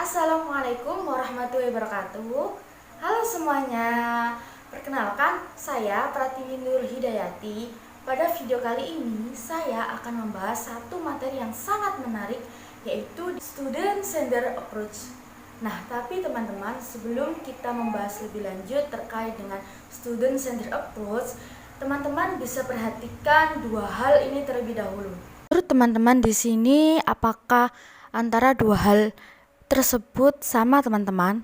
Assalamualaikum warahmatullahi wabarakatuh. Halo semuanya. Perkenalkan, saya Pratiwi Nur Hidayati. Pada video kali ini saya akan membahas satu materi yang sangat menarik, yaitu Student Centered Approach. Nah, tapi teman-teman, sebelum kita membahas lebih lanjut terkait dengan Student Centered Approach, teman-teman bisa perhatikan dua hal ini terlebih dahulu. Menurut teman-teman di sini, apakah antara dua hal tersebut sama teman-teman?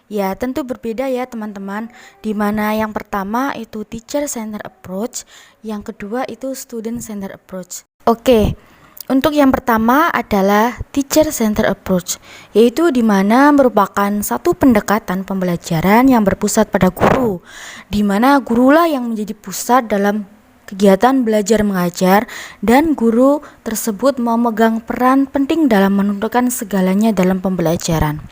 Ya, tentu berbeda ya teman-teman. Dimana yang pertama itu teacher centered approach, yang kedua itu student centered approach. Oke, untuk yang pertama adalah teacher centered approach, yaitu dimana merupakan satu pendekatan pembelajaran yang berpusat pada guru, dimana gurulah yang menjadi pusat dalam kegiatan belajar mengajar, dan guru tersebut memegang peran penting dalam menentukan segalanya dalam pembelajaran.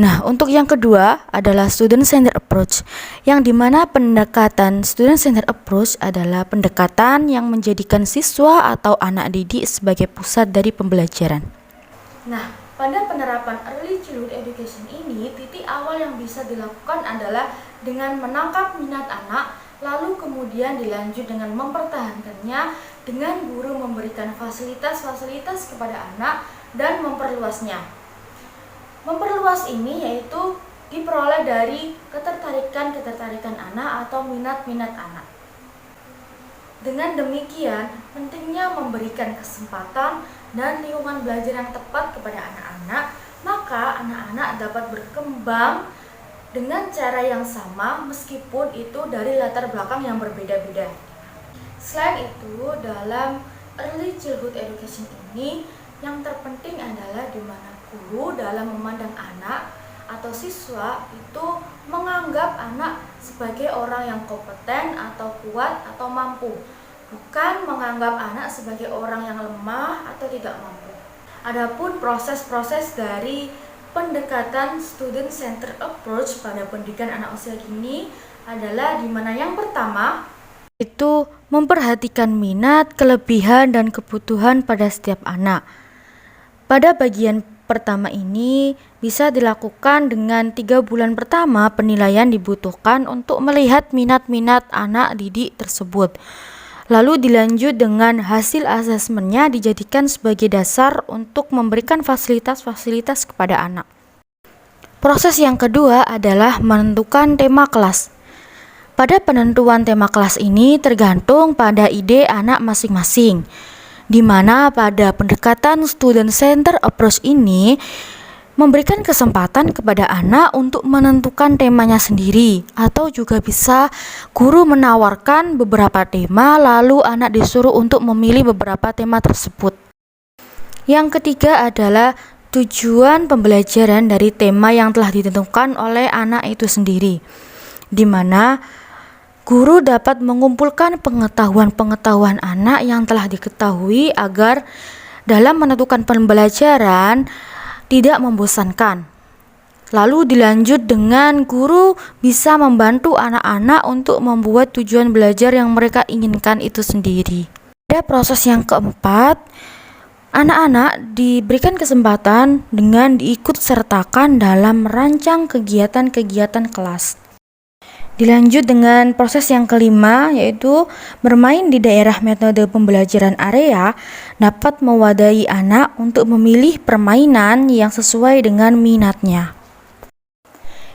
Nah, untuk yang kedua adalah student centered approach, yang dimana pendekatan student centered approach adalah pendekatan yang menjadikan siswa atau anak didik sebagai pusat dari pembelajaran. Nah, pada penerapan early childhood education ini, titik awal yang bisa dilakukan adalah dengan menangkap minat anak, lalu kemudian dilanjut dengan mempertahankannya dengan guru memberikan fasilitas-fasilitas kepada anak dan memperluasnya. Memperluas ini yaitu diperoleh dari ketertarikan anak atau minat-minat anak. Dengan demikian, pentingnya memberikan kesempatan dan lingkungan belajar yang tepat kepada anak-anak, maka anak-anak dapat berkembang dengan cara yang sama meskipun itu dari latar belakang yang berbeda-beda. Selain itu, dalam early childhood education ini yang terpenting adalah di mana guru dalam memandang anak atau siswa itu menganggap anak sebagai orang yang kompeten atau kuat atau mampu, bukan menganggap anak sebagai orang yang lemah atau tidak mampu. Adapun proses-proses dari pendekatan student centered approach pada pendidikan anak usia dini adalah di mana yang pertama itu memperhatikan minat, kelebihan, dan kebutuhan pada setiap anak. Pada bagian pertama ini bisa dilakukan dengan 3 bulan pertama penilaian dibutuhkan untuk melihat minat-minat anak didik tersebut. Lalu dilanjut dengan hasil asesmennya dijadikan sebagai dasar untuk memberikan fasilitas-fasilitas kepada anak. Proses yang kedua adalah menentukan tema kelas. Pada penentuan tema kelas ini tergantung pada ide anak masing-masing, di mana pada pendekatan student center approach ini memberikan kesempatan kepada anak untuk menentukan temanya sendiri, atau juga bisa guru menawarkan beberapa tema lalu anak disuruh untuk memilih beberapa tema tersebut. Yang ketiga adalah tujuan pembelajaran dari tema yang telah ditentukan oleh anak itu sendiri, di mana guru dapat mengumpulkan pengetahuan-pengetahuan anak yang telah diketahui agar dalam menentukan pembelajaran tidak membosankan. Lalu dilanjut dengan guru bisa membantu anak-anak untuk membuat tujuan belajar yang mereka inginkan itu sendiri. Pada proses yang keempat, anak-anak diberikan kesempatan dengan diikut sertakan dalam merancang kegiatan-kegiatan kelas. Dilanjut dengan proses yang kelima, yaitu bermain di daerah. Metode pembelajaran area dapat mewadahi anak untuk memilih permainan yang sesuai dengan minatnya.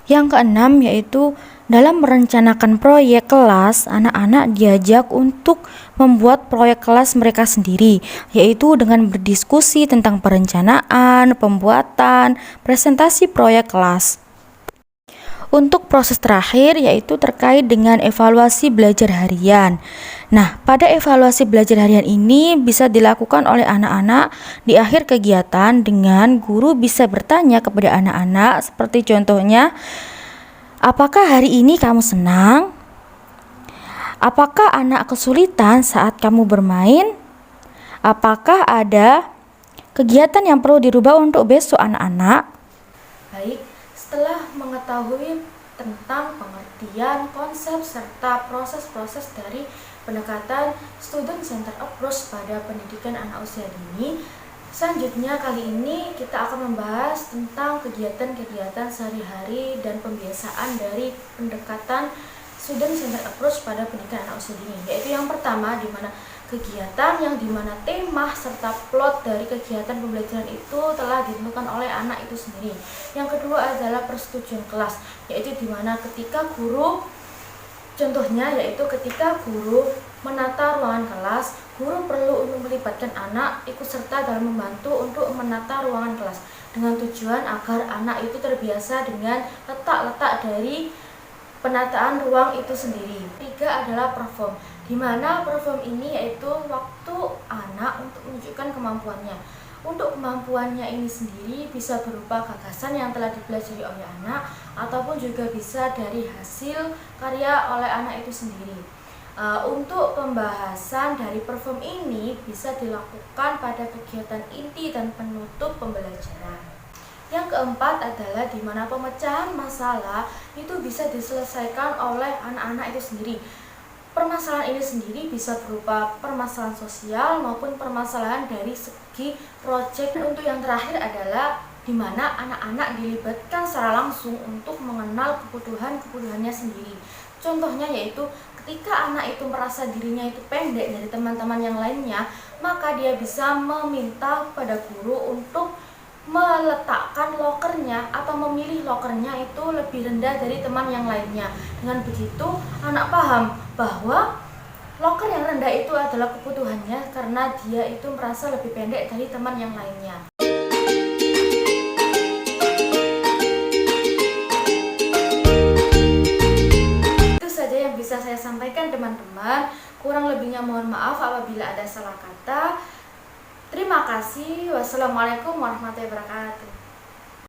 Yang keenam, yaitu dalam merencanakan proyek kelas, anak-anak diajak untuk membuat proyek kelas mereka sendiri, yaitu dengan berdiskusi tentang perencanaan, pembuatan, presentasi proyek kelas. Untuk proses terakhir yaitu terkait dengan evaluasi belajar harian. Nah, pada evaluasi belajar harian ini bisa dilakukan oleh anak-anak di akhir kegiatan dengan guru bisa bertanya kepada anak-anak seperti contohnya, apakah hari ini kamu senang? Apakah anak kesulitan saat kamu bermain? Apakah ada kegiatan yang perlu dirubah untuk besok anak-anak? Baik. Setelah mengetahui tentang pengertian, konsep, serta proses-proses dari pendekatan student centered approach pada pendidikan anak usia dini, Selanjutnya kali ini kita akan membahas tentang kegiatan-kegiatan sehari-hari dan pembiasaan dari pendekatan student centered approach pada pendidikan anak usia dini. Yaitu yang pertama, di mana kegiatan yang dimana tema serta plot dari kegiatan pembelajaran itu telah ditentukan oleh anak itu sendiri. Yang kedua adalah persetujuan kelas, yaitu dimana ketika guru, contohnya yaitu ketika guru menata ruangan kelas, guru perlu untuk melibatkan anak ikut serta dalam membantu untuk menata ruangan kelas dengan tujuan agar anak itu terbiasa dengan letak-letak dari penataan ruang itu sendiri. Tiga adalah perform, di mana perform ini yaitu waktu anak untuk menunjukkan kemampuannya. Untuk kemampuannya ini sendiri bisa berupa gagasan yang telah dipelajari oleh anak ataupun juga bisa dari hasil karya oleh anak itu sendiri. Untuk pembahasan dari perform ini bisa dilakukan pada kegiatan inti dan penutup pembelajaran. Yang keempat adalah di mana pemecahan masalah itu bisa diselesaikan oleh anak-anak itu sendiri. Permasalahan ini sendiri bisa berupa permasalahan sosial maupun permasalahan dari segi proyek. Untuk yang terakhir adalah di mana anak-anak dilibatkan secara langsung untuk mengenal kebutuhannya sendiri. Contohnya yaitu ketika anak itu merasa dirinya itu pendek dari teman-teman yang lainnya, maka dia bisa meminta pada guru untuk meletakkan lokernya atau memilih lokernya itu lebih rendah dari teman yang lainnya. Dengan begitu anak paham bahwa loker yang rendah itu adalah kebutuhannya karena dia itu merasa lebih pendek dari teman yang lainnya. Itu saja yang bisa saya sampaikan teman-teman. Kurang lebihnya mohon maaf apabila ada salah kata. Terima kasih. Wassalamualaikum warahmatullahi wabarakatuh.